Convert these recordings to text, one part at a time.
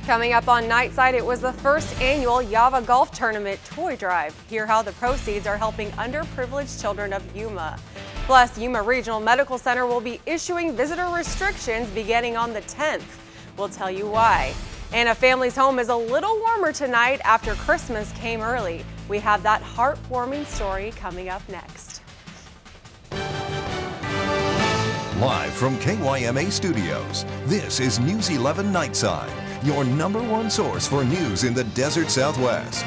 Coming up on Nightside, it was the first annual Yava Golf Tournament Toy Drive. Hear how the proceeds are helping underprivileged children of Yuma. Plus, Yuma Regional Medical Center will be issuing visitor restrictions beginning on the 10th. We'll tell you why. And a family's home is a little warmer tonight after Christmas came early. We have that heartwarming story coming up next. Live from KYMA Studios, this is News 11 Nightside, your #1 source for news in the desert Southwest.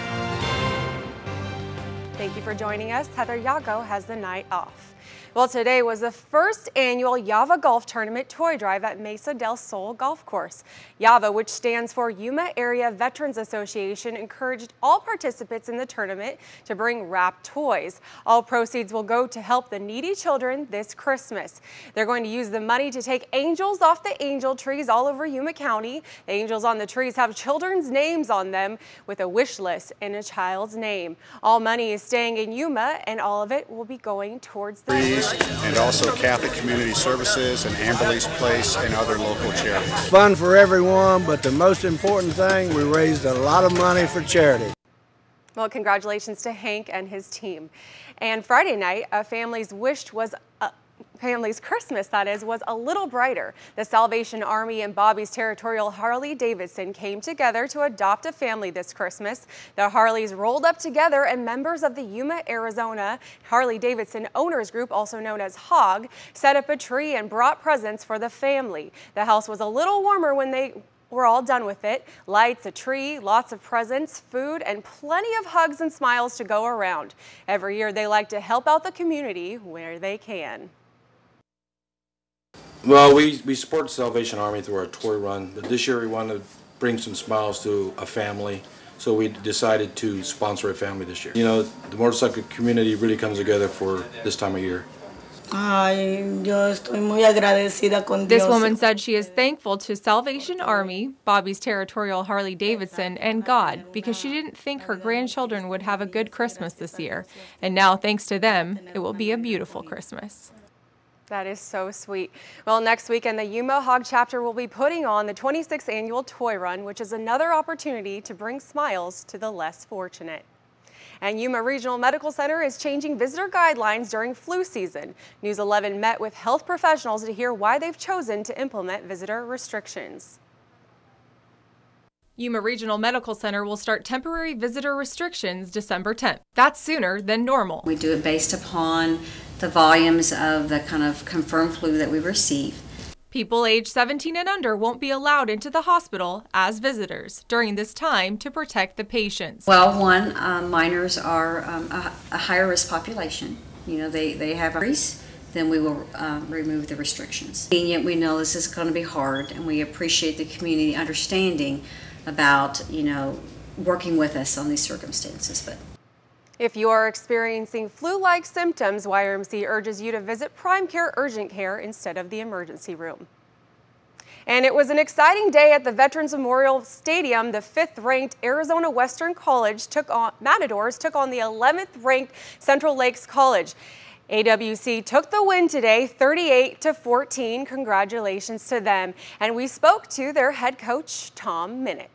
Thank you for joining us. Heather Yago has the night off. Well, today was the first annual Yava Golf Tournament Toy Drive at Mesa del Sol Golf Course. Yava, which stands for Yuma Area Veterans Association, encouraged all participants in the tournament to bring wrapped toys. All proceeds will go to help the needy children this Christmas. They're going to use the money to take angels off the angel trees all over Yuma County. The angels on the trees have children's names on them with a wish list and a child's name. All money is staying in Yuma, and all of it will be going towards the and also Catholic Community Services and Amberley's Place and other local charities. Fun for everyone, but the most important thing, we raised a lot of money for charity. Well, congratulations to Hank and his team. And Friday night, a family's Christmas, that is, was a little brighter. The Salvation Army and Bobby's Territorial Harley-Davidson came together to adopt a family this Christmas. The Harleys rolled up together, and members of the Yuma, Arizona Harley-Davidson Owners Group, also known as HOG, set up a tree and brought presents for the family. The house was a little warmer when they were all done with it. Lights, a tree, lots of presents, food, and plenty of hugs and smiles to go around. Every year they like to help out the community where they can. Well, we support the Salvation Army through our toy run, but this year we wanted to bring some smiles to a family, so we decided to sponsor a family this year. You know, the motorcycle community really comes together for this time of year. This woman said she is thankful to Salvation Army, Bobby's Territorial Harley-Davidson, and God, because she didn't think her grandchildren would have a good Christmas this year. And now, thanks to them, it will be a beautiful Christmas. That is so sweet. Well, next weekend, the Yuma Hog chapter will be putting on the 26th annual Toy Run, which is another opportunity to bring smiles to the less fortunate. And Yuma Regional Medical Center is changing visitor guidelines during flu season. News 11 met with health professionals to hear why they've chosen to implement visitor restrictions. Yuma Regional Medical Center will start temporary visitor restrictions December 10th. That's sooner than normal. We do it based upon the volumes of the kind of confirmed flu that we receive. People age 17 and under won't be allowed into the hospital as visitors during this time to protect the patients. Well, minors are a higher risk population. You know, they have a risk. Then we will remove the restrictions. And yet we know this is going to be hard, and we appreciate the community understanding about, you know, working with us on these circumstances. But if you are experiencing flu-like symptoms, YRMC urges you to visit Prime Care Urgent Care instead of the emergency room. And it was an exciting day at the Veterans Memorial Stadium. The 5th-ranked Arizona Western College Matadors took on the 11th-ranked Central Lakes College. AWC took the win today, 38-14. Congratulations to them. And we spoke to their head coach, Tom Minnick.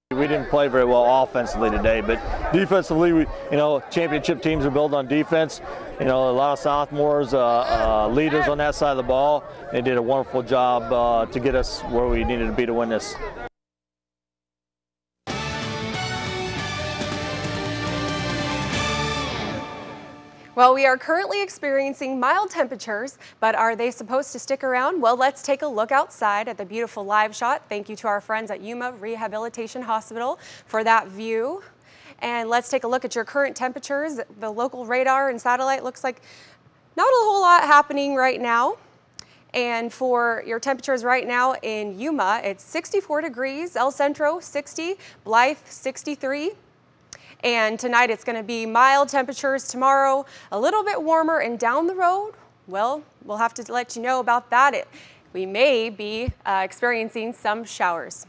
We didn't play very well offensively today, but defensively, championship teams are built on defense. You know, a lot of sophomores, leaders on that side of the ball. They did a wonderful job to get us where we needed to be to win this. Well, we are currently experiencing mild temperatures, but are they supposed to stick around? Well, let's take a look outside at the beautiful live shot. Thank you to our friends at Yuma Rehabilitation Hospital for that view. And let's take a look at your current temperatures. The local radar and satellite looks like not a whole lot happening right now. And for your temperatures right now in Yuma, it's 64 degrees, El Centro 60, Blythe 63. And tonight it's going to be mild temperatures. Tomorrow a little bit warmer, and down the road, well, we'll have to let you know about that. We may be experiencing some showers.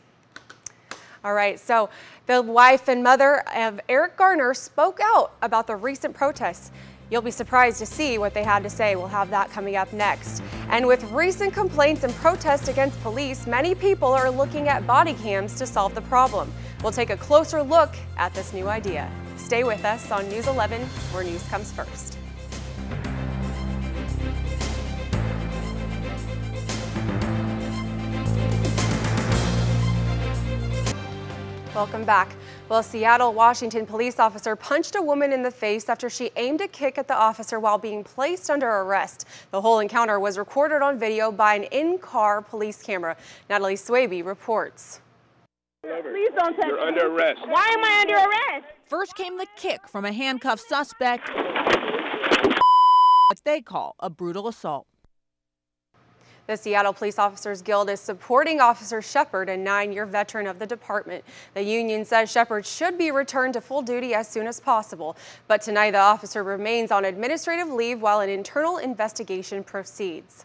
All right, so the wife and mother of Eric Garner spoke out about the recent protests. You'll be surprised to see what they had to say. We'll have that coming up next. And with recent complaints and protests against police, many people are looking at body cams to solve the problem. We'll take a closer look at this new idea. Stay with us on News 11, where news comes first. Welcome back. Well, a Seattle, Washington police officer punched a woman in the face after she aimed a kick at the officer while being placed under arrest. The whole encounter was recorded on video by an in-car police camera. Natalie Swaby reports. Please don't touch me. You're under arrest. Why am I under arrest? First came the kick from a handcuffed suspect, what they call a brutal assault. The Seattle Police Officers Guild is supporting Officer Shepard, a 9-year veteran of the department. The union says Shepard should be returned to full duty as soon as possible. But tonight the officer remains on administrative leave while an internal investigation proceeds.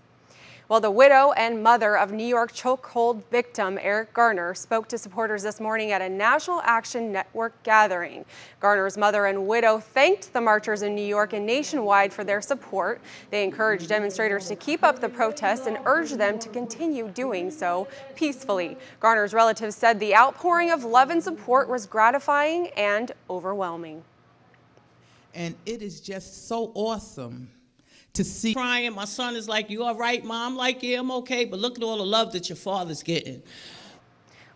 Well, the widow and mother of New York chokehold victim Eric Garner spoke to supporters this morning at a National Action Network gathering. Garner's mother and widow thanked the marchers in New York and nationwide for their support. They encouraged demonstrators to keep up the protests and urged them to continue doing so peacefully. Garner's relatives said the outpouring of love and support was gratifying and overwhelming. And it is just so awesome to see crying. My son is like, "You all right, Mom?" I'm like, "Yeah, I'm okay," but look at all the love that your father's getting.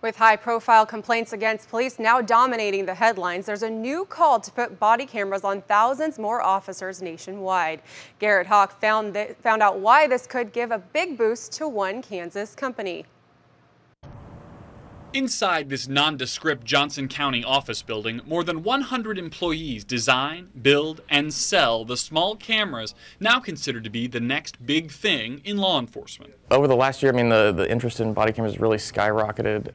With high-profile complaints against police now dominating the headlines, there's a new call to put body cameras on thousands more officers nationwide. Garrett Hawk found out why this could give a big boost to one Kansas company. Inside this nondescript Johnson County office building, more than 100 employees design, build, and sell the small cameras now considered to be the next big thing in law enforcement. Over the last year, I mean, the interest in body cameras really skyrocketed.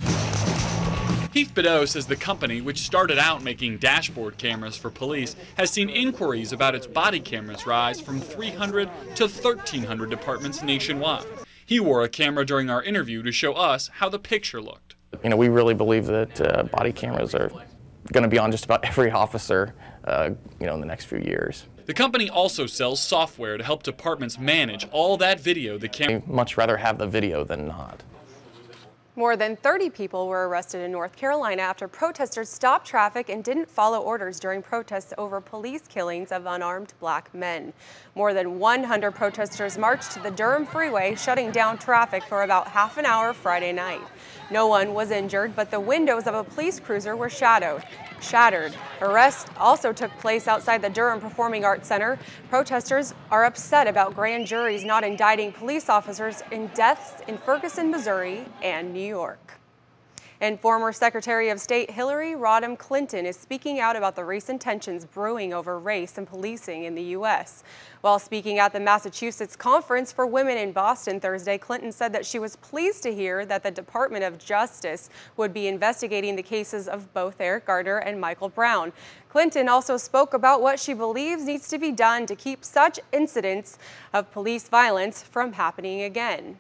Heath Bedeau says the company, which started out making dashboard cameras for police, has seen inquiries about its body cameras rise from 300 to 1,300 departments nationwide. He wore a camera during our interview to show us how the picture looked. You know, we really believe that body cameras are going to be on just about every officer, you know, in the next few years. The company also sells software to help departments manage all that video the camera. We'd much rather have the video than not. More than 30 people were arrested in North Carolina after protesters stopped traffic and didn't follow orders during protests over police killings of unarmed black men. More than 100 protesters marched to the Durham Freeway, shutting down traffic for about half an hour Friday night. No one was injured, but the windows of a police cruiser were shattered. Arrests also took place outside the Durham Performing Arts Center. Protesters are upset about grand juries not indicting police officers in deaths in Ferguson, Missouri, and New York. And former Secretary of State Hillary Rodham Clinton is speaking out about the recent tensions brewing over race and policing in the U.S. While speaking at the Massachusetts Conference for Women in Boston Thursday, Clinton said that she was pleased to hear that the Department of Justice would be investigating the cases of both Eric Garner and Michael Brown. Clinton also spoke about what she believes needs to be done to keep such incidents of police violence from happening again.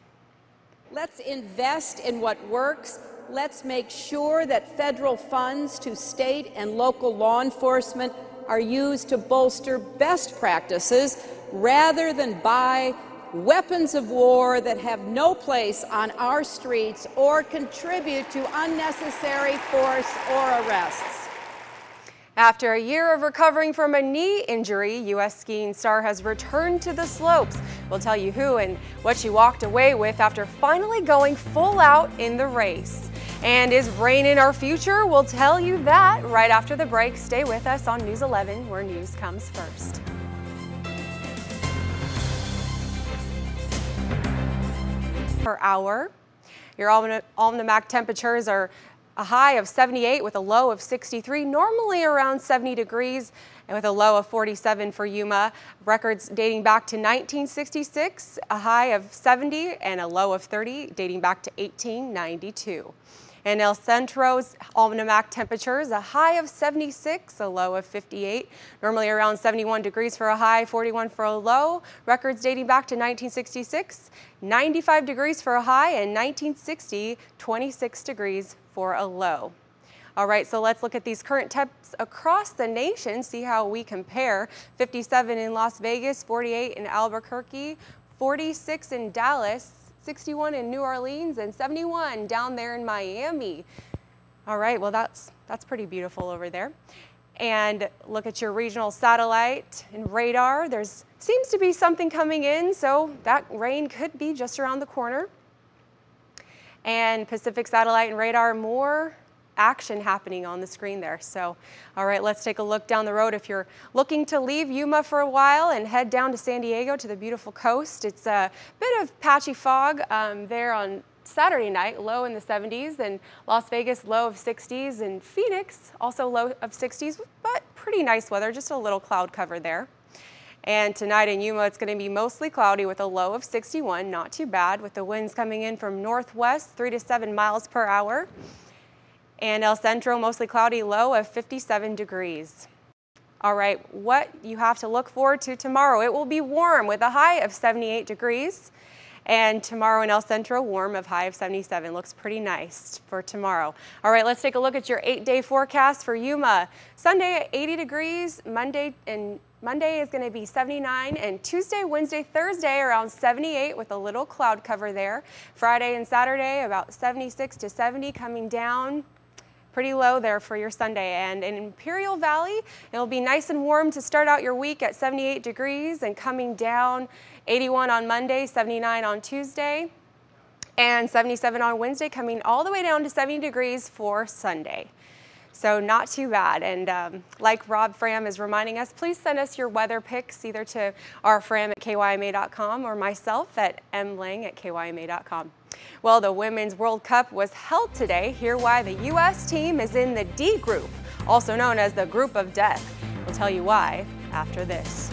Let's invest in what works. Let's make sure that federal funds to state and local law enforcement are used to bolster best practices rather than buy weapons of war that have no place on our streets or contribute to unnecessary force or arrests. After a year of recovering from a knee injury, U.S. skiing star has returned to the slopes. We'll tell you who and what she walked away with after finally going full out in the race. And is rain in our future? We'll tell you that right after the break. Stay with us on News 11, where news comes first. Per hour, your almanac temperatures are a high of 78 with a low of 63, normally around 70 degrees, and with a low of 47 for Yuma. Records dating back to 1966, a high of 70 and a low of 30 dating back to 1892. And El Centro's almanac temperatures, a high of 76, a low of 58, normally around 71 degrees for a high, 41 for a low. Records dating back to 1966, 95 degrees for a high, and 1960, 26 degrees for a low. All right, so let's look at these current temps across the nation, see how we compare. 57 in Las Vegas, 48 in Albuquerque, 46 in Dallas, 61 in New Orleans, and 71 down there in Miami. All right, well, that's pretty beautiful over there. And look at your regional satellite and radar. There's seems to be something coming in, so that rain could be just around the corner. And Pacific satellite and radar, more action happening on the screen there. So, all right, let's take a look down the road. If you're looking to leave Yuma for a while and head down to San Diego to the beautiful coast, it's a bit of patchy fog there on Saturday night, low in the 70s, and Las Vegas low of 60s, and Phoenix also low of 60s, but pretty nice weather, just a little cloud cover there. And tonight in Yuma, it's going to be mostly cloudy with a low of 61, not too bad, with the winds coming in from northwest, 3 to 7 miles per hour. And El Centro, mostly cloudy, low of 57 degrees. All right, what you have to look forward to tomorrow. It will be warm with a high of 78 degrees. And tomorrow in El Centro, warm of high of 77. Looks pretty nice for tomorrow. All right, let's take a look at your 8-day forecast for Yuma. Sunday at 80 degrees, Monday is going to be 79, and Tuesday, Wednesday, Thursday around 78 with a little cloud cover there. Friday and Saturday about 76 to 70, coming down pretty low there for your Sunday. And in Imperial Valley, it'll be nice and warm to start out your week at 78 degrees and coming down 81 on Monday, 79 on Tuesday, and 77 on Wednesday, coming all the way down to 70 degrees for Sunday. So not too bad. And like Rob Fram is reminding us, please send us your weather pics either to rfram@kyma.com or myself at mlang@kyma.com. Well, the Women's World Cup was held today. Hear why the U.S. team is in the D group, also known as the Group of Death. We'll tell you why after this.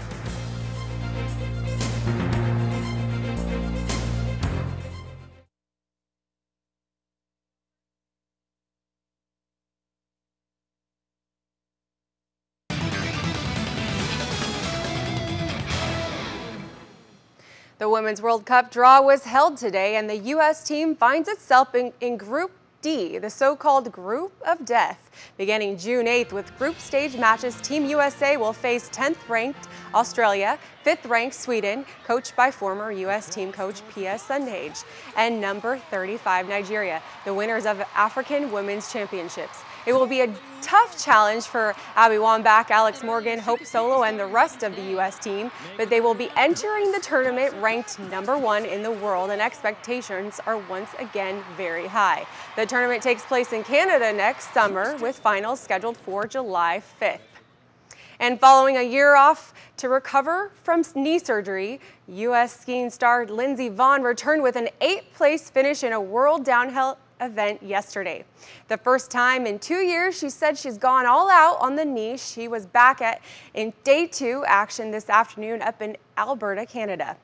The Women's World Cup draw was held today, and the U.S. team finds itself in Group D, the so-called Group of Death. Beginning June 8th with group stage matches, Team USA will face 10th-ranked Australia, 5th-ranked Sweden, coached by former U.S. team coach Pia Sundhage, and number 35 Nigeria, the winners of African Women's Championships. It will be a tough challenge for Abby Wambach, Alex Morgan, Hope Solo, and the rest of the U.S. team, but they will be entering the tournament ranked #1 in the world, and expectations are once again very high. The tournament takes place in Canada next summer, with finals scheduled for July 5th. And following a year off to recover from knee surgery, U.S. skiing star Lindsey Vonn returned with an 8th place finish in a world downhill event yesterday. The first time in 2 years, she said she's gone all out on the knee. She was back in day 2 action this afternoon up in Alberta, Canada.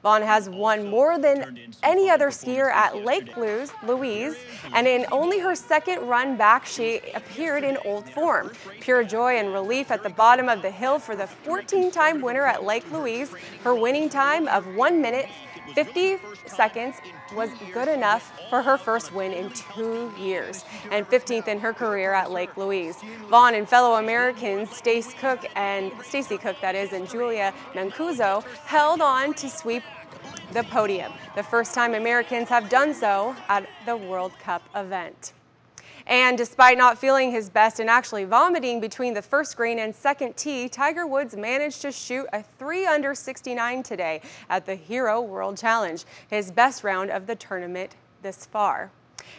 Vonn has won more than any other skier at Lake Louise, and in only her second run back, she appeared in old form. Pure joy and relief at the bottom of the hill for the 14-time winner at Lake Louise. Her winning time of 1 minute 50 seconds was good enough for her first win in 2 years, and 15th in her career at Lake Louise. Vonn and fellow Americans Stacey Cook, and Julia Mancuso held on to sweep the podium, the first time Americans have done so at the World Cup event. And despite not feeling his best and actually vomiting between the first green and second tee, Tiger Woods managed to shoot a 3 under 69 today at the Hero World Challenge, his best round of the tournament this far.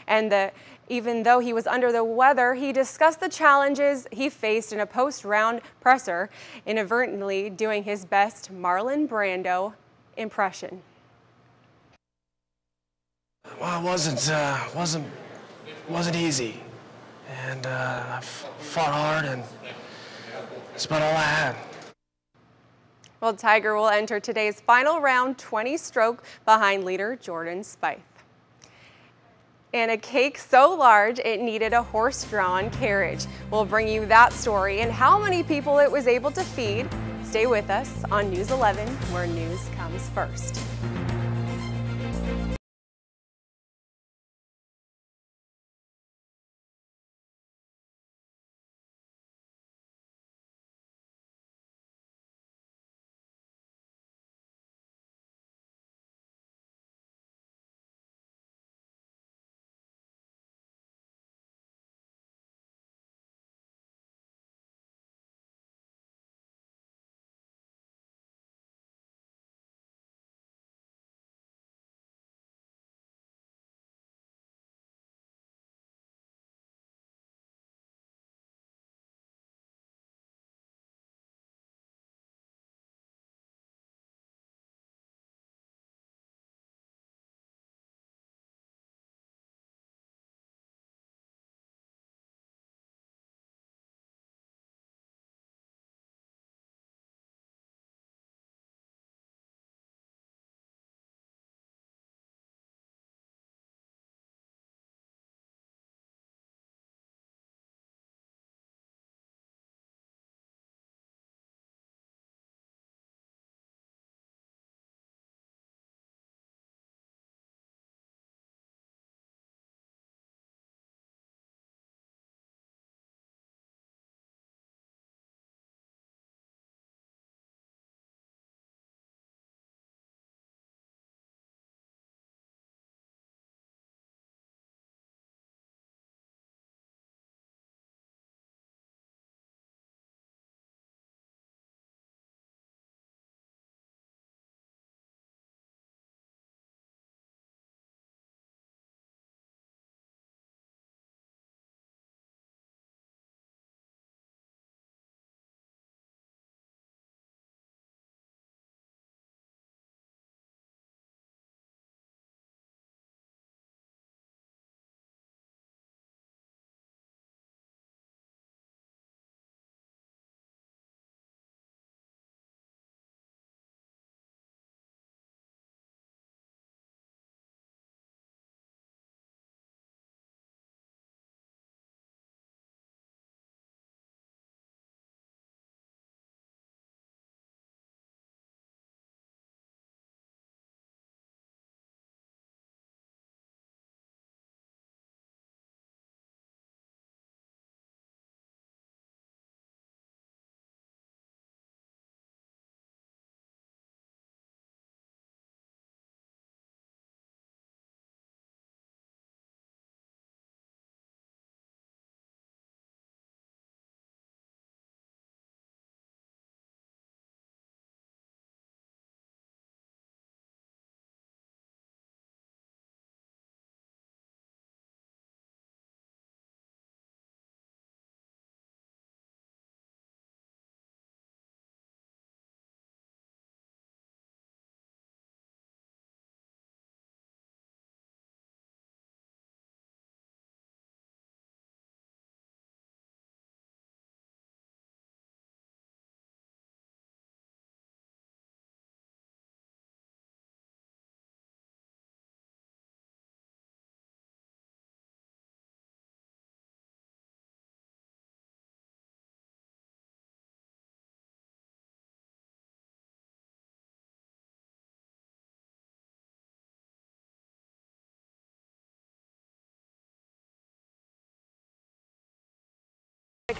And even though he was under the weather, he discussed the challenges he faced in a post-round presser, inadvertently doing his best Marlon Brando impression. Well, it wasn't easy, and I fought hard, and that's about all I had. Well, Tiger will enter today's final round 20-stroke behind leader Jordan Spieth. And a cake so large it needed a horse-drawn carriage. We'll bring you that story and how many people it was able to feed. Stay with us on News 11, where news comes first.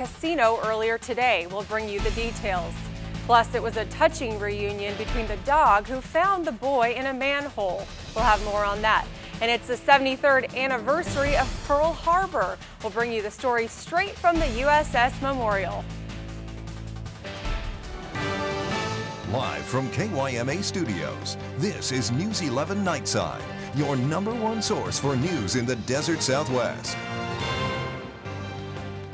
casino earlier today. We'll bring you the details. Plus, it was a touching reunion between the dog who found the boy in a manhole. We'll have more on that. And it's the 73rd anniversary of Pearl Harbor. We'll bring you the story straight from the USS Memorial. Live from KYMA Studios, this is News 11 Nightside, your #1 source for news in the desert Southwest.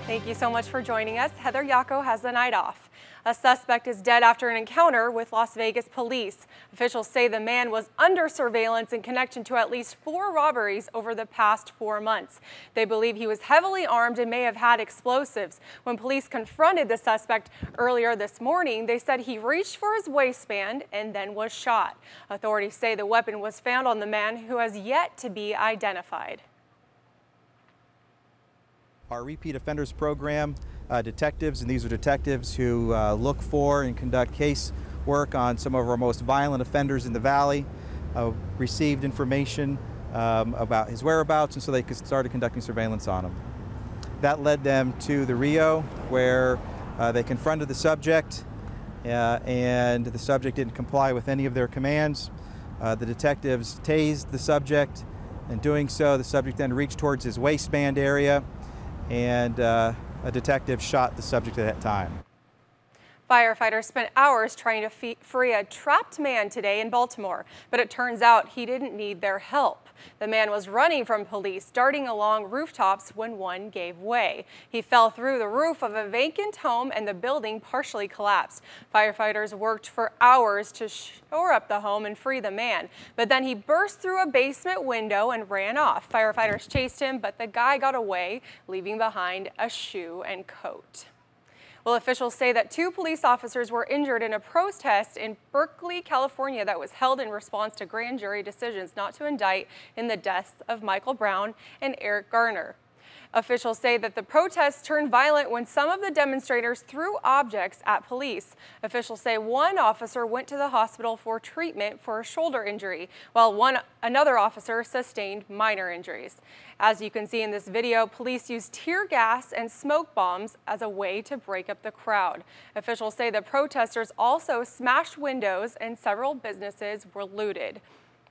Thank you so much for joining us. Heather Yako has the night off. A suspect is dead after an encounter with Las Vegas police. Officials say the man was under surveillance in connection to at least 4 robberies over the past 4 months. They believe he was heavily armed and may have had explosives. When police confronted the suspect earlier this morning, they said he reached for his waistband and then was shot. Authorities say the weapon was found on the man, who has yet to be identified. Our repeat offenders program, detectives, and these are detectives who look for and conduct case work on some of our most violent offenders in the valley, received information about his whereabouts, and so they started conducting surveillance on him. That led them to the Rio, where they confronted the subject, and the subject didn't comply with any of their commands. The detectives tased the subject. In doing so, the subject then reached towards his waistband area, and a detective shot the subject at that time. Firefighters spent hours trying to free a trapped man today in Baltimore, but it turns out he didn't need their help. The man was running from police, darting along rooftops when one gave way. He fell through the roof of a vacant home and the building partially collapsed. Firefighters worked for hours to shore up the home and free the man, but then he burst through a basement window and ran off. Firefighters chased him, but the guy got away, leaving behind a shoe and coat. Well, officials say that 2 police officers were injured in a protest in Berkeley, California that was held in response to grand jury decisions not to indict in the deaths of Michael Brown and Eric Garner. Officials say that the protests turned violent when some of the demonstrators threw objects at police. Officials say one officer went to the hospital for treatment for a shoulder injury, while another officer sustained minor injuries. As you can see in this video, police used tear gas and smoke bombs as a way to break up the crowd. Officials say the protesters also smashed windows and several businesses were looted.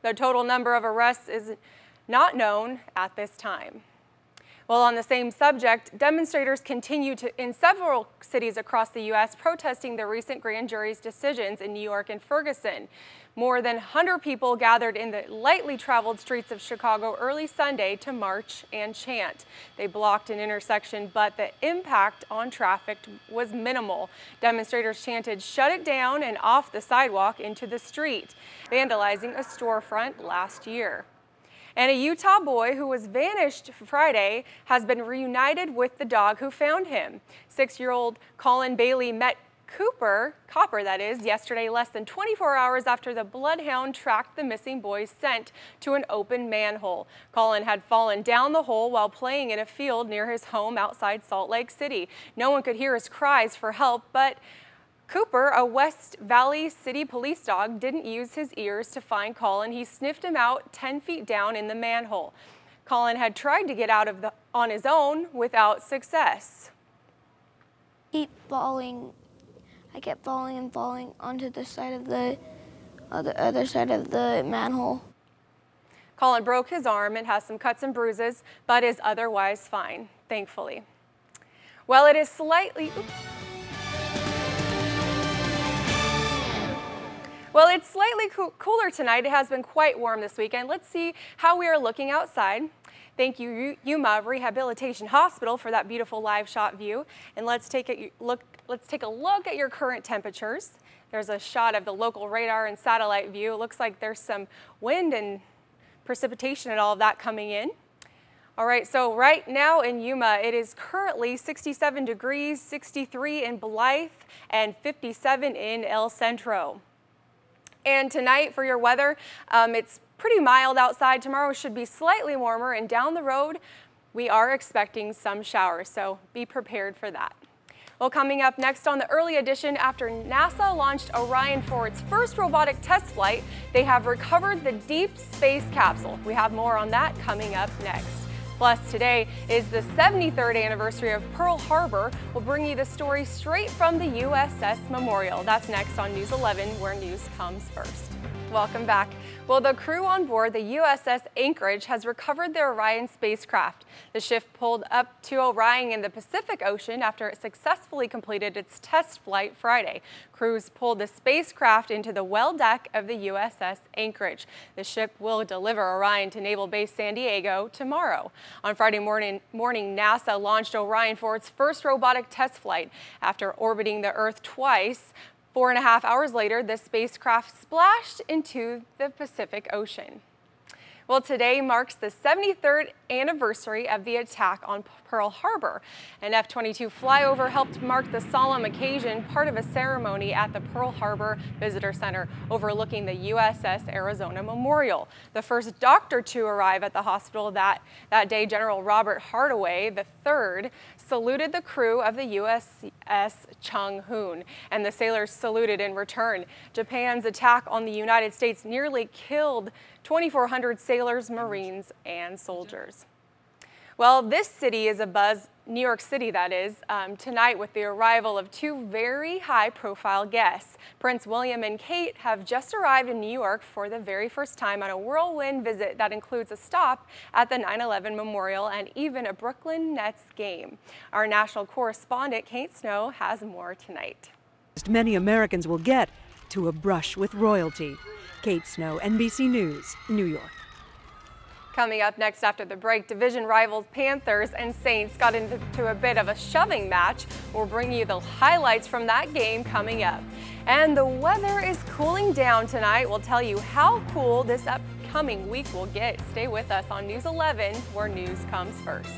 The total number of arrests is not known at this time. Well, on the same subject, demonstrators continue in several cities across the U.S. protesting the recent grand jury's decisions in New York and Ferguson. More than 100 people gathered in the lightly traveled streets of Chicago early Sunday to march and chant. They blocked an intersection, but the impact on traffic was minimal. Demonstrators chanted, "Shut it down," and off the sidewalk into the street, vandalizing a storefront last year. And a Utah boy who was vanished Friday has been reunited with the dog who found him. 6-year-old Colin Bailey met Copper, that is, yesterday, less than 24 hours after the bloodhound tracked the missing boy's scent to an open manhole. Colin had fallen down the hole while playing in a field near his home outside Salt Lake City. No one could hear his cries for help, but Cooper, a West Valley City police dog, didn't use his ears to find Colin. He sniffed him out 10 feet down in the manhole. Colin had tried to get out on his own without success. I kept falling and falling onto the side of the other side of the manhole. Colin broke his arm and has some cuts and bruises, but is otherwise fine, thankfully. Well, it is slightly... Well, it's slightly cooler tonight. It has been quite warm this weekend. Let's see how we are looking outside. Thank you, Yuma Rehabilitation Hospital, for that beautiful live shot view. And let's take a look at your current temperatures. There's a shot of the local radar and satellite view. It looks like there's some wind and precipitation and all of that coming in. All right, so right now in Yuma, it is currently 67 degrees, 63 in Blythe, and 57 in El Centro. And tonight for your weather, it's pretty mild outside. Tomorrow should be slightly warmer, and down the road, we are expecting some showers, so be prepared for that. Well, coming up next on the early edition, after NASA launched Orion for its first robotic test flight, they have recovered the deep space capsule. We have more on that coming up next. Plus, today is the 73rd anniversary of Pearl Harbor. We'll bring you the story straight from the USS Memorial. That's next on News 11, where news comes first. Welcome back. Well, the crew on board the USS Anchorage has recovered their Orion spacecraft. The ship pulled up to Orion in the Pacific Ocean after it successfully completed its test flight Friday. Crews pulled the spacecraft into the well deck of the USS Anchorage. The ship will deliver Orion to Naval Base San Diego tomorrow. On Friday morning, NASA launched Orion for its first robotic test flight. After orbiting the Earth twice, 4.5 hours later, the spacecraft splashed into the Pacific Ocean. Well, today marks the 73rd anniversary of the attack on Pearl Harbor. An F-22 flyover helped mark the solemn occasion, part of a ceremony at the Pearl Harbor Visitor Center overlooking the USS Arizona Memorial. The first doctor to arrive at the hospital that day, General Robert Hardaway III, saluted the crew of the USS Chung Hoon, and the sailors saluted in return. Japan's attack on the United States nearly killed 2,400 sailors, Marines, and soldiers. Well, this city is abuzz, New York City that is, tonight with the arrival of two very high-profile guests. Prince William and Kate have just arrived in New York for the very first time on a whirlwind visit that includes a stop at the 9/11 Memorial and even a Brooklyn Nets game. Our national correspondent, Kate Snow, has more tonight. Many Americans will get to a brush with royalty. Kate Snow, NBC News, New York. Coming up next after the break, division rivals Panthers and Saints got into a bit of a shoving match. We'll bring you the highlights from that game coming up. And the weather is cooling down tonight. We'll tell you how cool this upcoming week will get. Stay with us on News 11, where news comes first.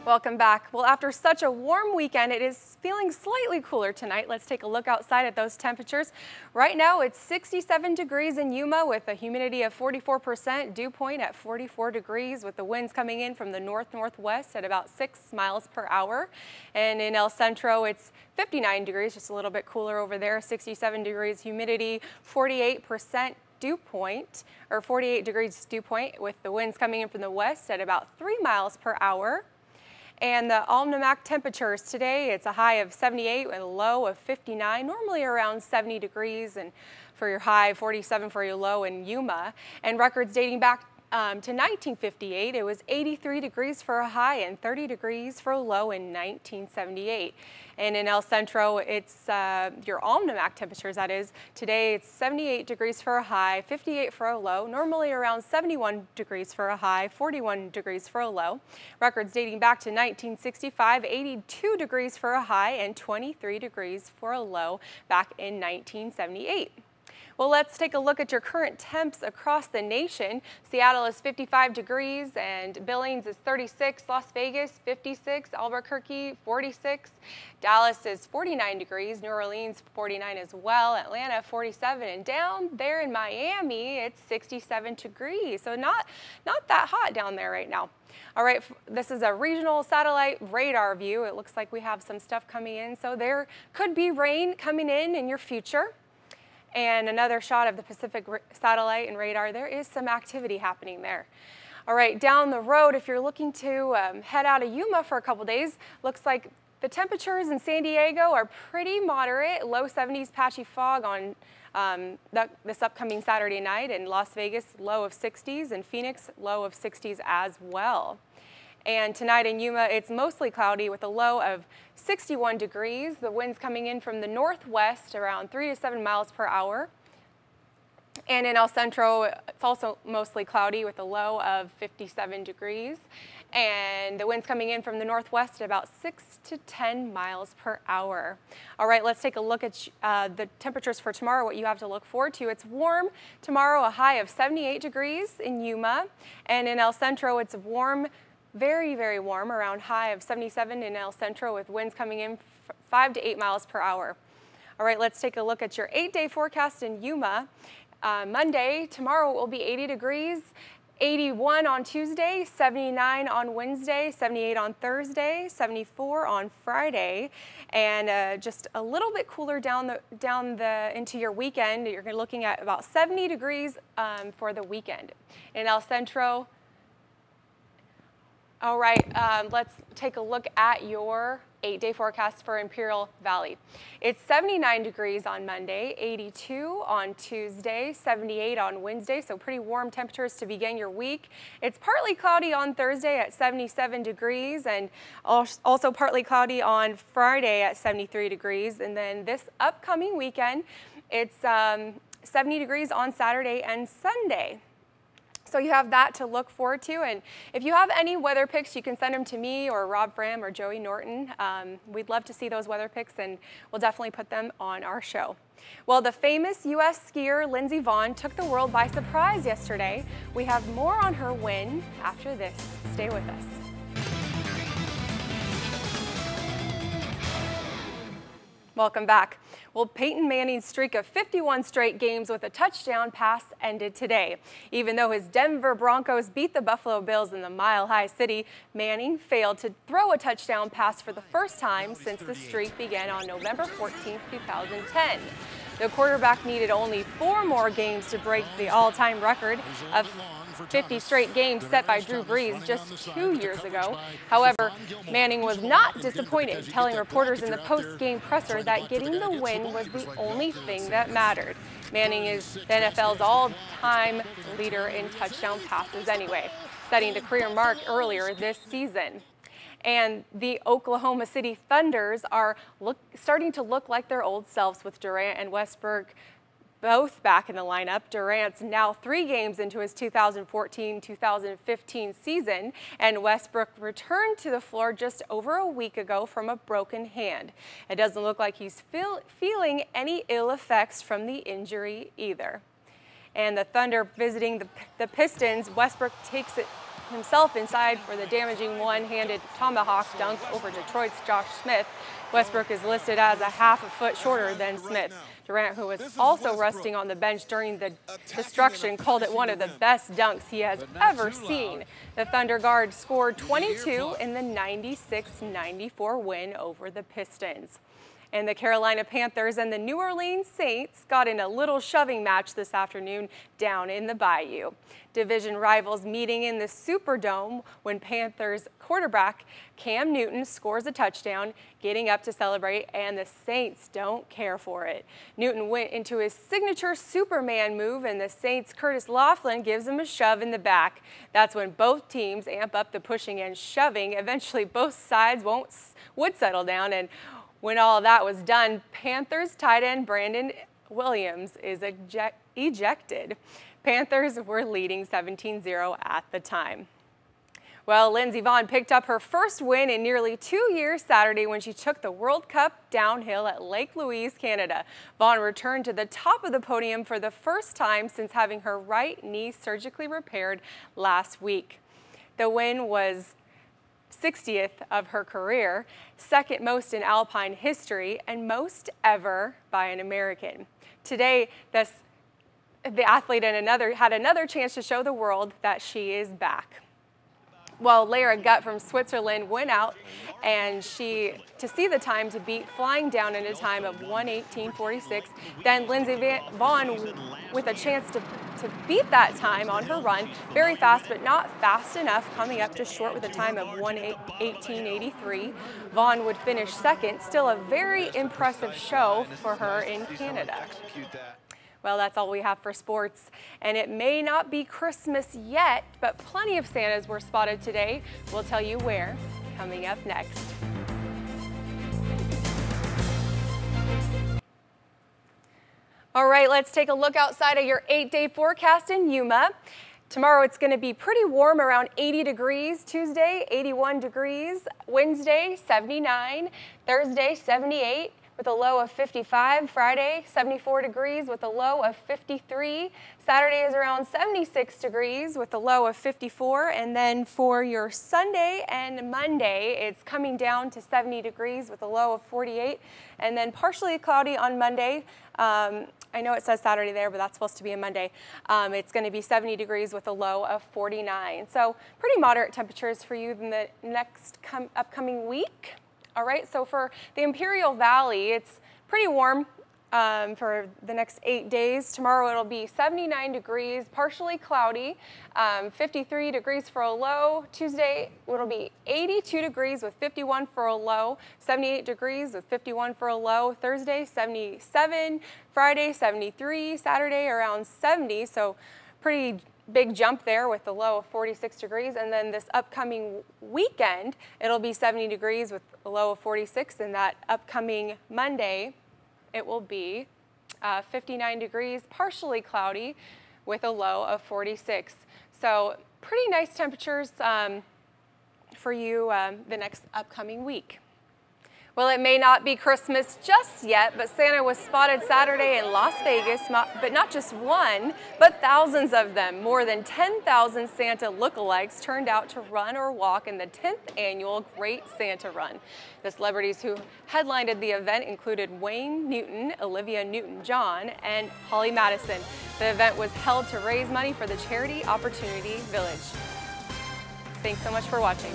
Welcome back. Well, after such a warm weekend, it is feeling slightly cooler tonight. Let's take a look outside at those temperatures. Right now, it's 67 degrees in Yuma with a humidity of 44%, dew point at 44 degrees with the winds coming in from the north-northwest at about 6 miles per hour. And in El Centro, it's 59 degrees, just a little bit cooler over there, 67 degrees humidity, 48% dew point, or 48 degrees dew point with the winds coming in from the west at about 3 miles per hour. And the almanac temperatures today, it's a high of 78 and a low of 59, normally around 70 degrees, and for your high, 47 for your low in Yuma. And records dating back to 1958, it was 83 degrees for a high and 30 degrees for a low in 1978. And in El Centro, it's your almanac temperatures, that is. Today, it's 78 degrees for a high, 58 for a low, normally around 71 degrees for a high, 41 degrees for a low. Records dating back to 1965, 82 degrees for a high and 23 degrees for a low back in 1978. Well, let's take a look at your current temps across the nation. Seattle is 55 degrees and Billings is 36, Las Vegas 56, Albuquerque 46, Dallas is 49 degrees, New Orleans 49 as well, Atlanta 47, and down there in Miami it's 67 degrees. So not that hot down there right now. All right, this is a regional satellite radar view. It looks like we have some stuff coming in, so there could be rain coming in your future. And another shot of the Pacific satellite and radar. There is some activity happening there. All right, down the road, if you're looking to head out of Yuma for a couple days, looks like the temperatures in San Diego are pretty moderate, low 70s, patchy fog on this upcoming Saturday night. In Las Vegas, low of 60s, and Phoenix, low of 60s as well. And tonight in Yuma, it's mostly cloudy with a low of 61 degrees. The winds coming in from the northwest around 3 to 7 miles per hour. And in El Centro, it's also mostly cloudy with a low of 57 degrees. And the winds coming in from the northwest at about 6 to 10 miles per hour. All right, let's take a look at the temperatures for tomorrow, what you have to look forward to. It's warm tomorrow, a high of 78 degrees in Yuma. And in El Centro, it's warm, very, very warm, around high of 77 in El Centro with winds coming in 5 to 8 miles per hour. All right, let's take a look at your 8-day forecast in Yuma. Monday, tomorrow it will be 80 degrees 81 on Tuesday, 79 on Wednesday, 78 on Thursday, 74 on Friday, and just a little bit cooler down into your weekend. You're looking at about 70 degrees for the weekend. In El Centro, all right, let's take a look at your 8-day forecast for Imperial Valley. It's 79 degrees on Monday, 82 on Tuesday, 78 on Wednesday, so pretty warm temperatures to begin your week. It's partly cloudy on Thursday at 77 degrees and also partly cloudy on Friday at 73 degrees. And then this upcoming weekend, it's 70 degrees on Saturday and Sunday. So you have that to look forward to, and if you have any weather pics, you can send them to me or Rob Fram or Joey Norton. We'd love to see those weather pics, and we'll definitely put them on our show. Well, the famous U.S. skier Lindsey Vonn took the world by surprise yesterday. We have more on her win after this. Stay with us. Welcome back. Well, Peyton Manning's streak of 51 straight games with a touchdown pass ended today. Even though his Denver Broncos beat the Buffalo Bills in the Mile High City, Manning failed to throw a touchdown pass for the first time since the streak began on November 14, 2010. The quarterback needed only 4 more games to break the all-time record of 50 straight games set by Drew Brees just 2 years ago. However, Manning was not disappointed, telling reporters in the post-game presser that getting the win was the only thing that mattered. Manning is the NFL's all-time leader in touchdown passes anyway, setting the career mark earlier this season. And the Oklahoma City Thunders are starting to look like their old selves with Durant and Westbrook both back in the lineup. Durant's now 3 games into his 2014-2015 season, and Westbrook returned to the floor just over a week ago from a broken hand. It doesn't look like he's feeling any ill effects from the injury either. And the Thunder visiting the Pistons, Westbrook takes it himself inside for the damaging one-handed tomahawk dunk over Detroit's Josh Smith. Westbrook is listed as a half a foot shorter than Smith. Durant, who was also resting on the bench during the destruction, called it one of the best dunks he has ever seen. The Thunder guard scored 22 in the 96-94 win over the Pistons. And the Carolina Panthers and the New Orleans Saints got in a little shoving match this afternoon down in the Bayou. Division rivals meeting in the Superdome when Panthers quarterback Cam Newton scores a touchdown, getting up to celebrate, and the Saints don't care for it. Newton went into his signature Superman move, and the Saints' Curtis Laughlin gives him a shove in the back. That's when both teams amp up the pushing and shoving. Eventually, both sides would settle down, and when all that was done, Panthers tight end Brandon Williams is ejected. Panthers were leading 17-0 at the time. Well, Lindsey Vonn picked up her first win in nearly 2 years Saturday when she took the World Cup downhill at Lake Louise, Canada. Vonn returned to the top of the podium for the first time since having her right knee surgically repaired last week. The win was 60th of her career, second most in Alpine history, and most ever by an American. Today, the athlete had another chance to show the world that she is back. Well, Lara Gutt from Switzerland went out and to see the time to beat flying down in a time of 1:18.46. Then Lindsey Vonn with a chance to beat that time on her run, very fast but not fast enough, coming up just short with a time of 1:18.83. Vonn would finish second, still a very impressive show for her in Canada. Well, that's all we have for sports. And it may not be Christmas yet, but plenty of Santas were spotted today. We'll tell you where, coming up next. All right, let's take a look outside of your 8-day forecast in Yuma. Tomorrow it's going to be pretty warm, around 80 degrees. Tuesday, 81 degrees. Wednesday, 79. Thursday, 78. with a low of 55. Friday, 74 degrees with a low of 53. Saturday is around 76 degrees with a low of 54. And then for your Sunday and Monday, it's coming down to 70 degrees with a low of 48. And then partially cloudy on Monday. I know it says Saturday there, but that's supposed to be a Monday. It's going to be 70 degrees with a low of 49. So pretty moderate temperatures for you in the next upcoming week. All right, so for the Imperial Valley, it's pretty warm for the next 8 days. Tomorrow it'll be 79 degrees, partially cloudy, 53 degrees for a low. Tuesday it'll be 82 degrees with 51 for a low, 78 degrees with 51 for a low. Thursday 77, Friday 73, Saturday around 70, so pretty big jump there with the low of 46 degrees. And then this upcoming weekend, it'll be 70 degrees with a low of 46. And that upcoming Monday, it will be 59 degrees, partially cloudy with a low of 46. So pretty nice temperatures for you the next upcoming week. Well, it may not be Christmas just yet, but Santa was spotted Saturday in Las Vegas, but not just one, but thousands of them. More than 10,000 Santa lookalikes turned out to run or walk in the 10th annual Great Santa Run. The celebrities who headlined the event included Wayne Newton, Olivia Newton-John, and Holly Madison. The event was held to raise money for the charity Opportunity Village. Thanks so much for watching.